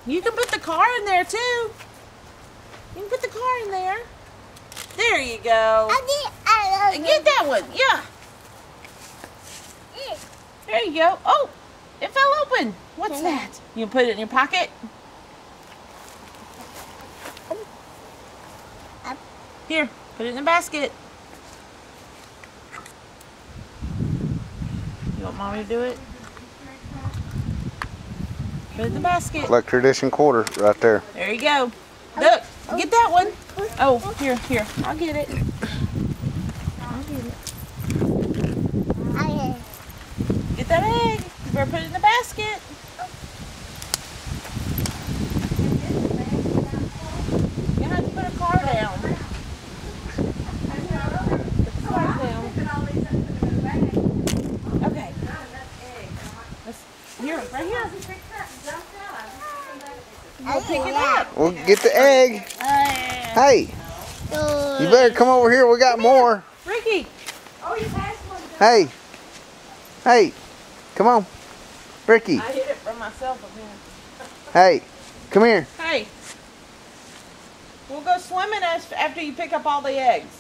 You can put the car in there too. You can put the car in there. There you go. Get that one. Yeah. There you go. Oh, it fell open. What's that? You can put it in your pocket? Here, put it in the basket. You want mommy to do it? Put it in the basket. Like tradition quarter right there. There you go. Look, get that one. Oh, here. I'll get it. Get that egg. You better put it in the basket. You have to put a car down. Put the car down. Okay. Here, right here. We'll pick it up. We'll get the egg. Hey, you better come over here. We got more. Ricky. Oh, you passed one. Hey, come on. Ricky. I hit it from myself again. Hey, come here. Hey. We'll go swimming after you pick up all the eggs.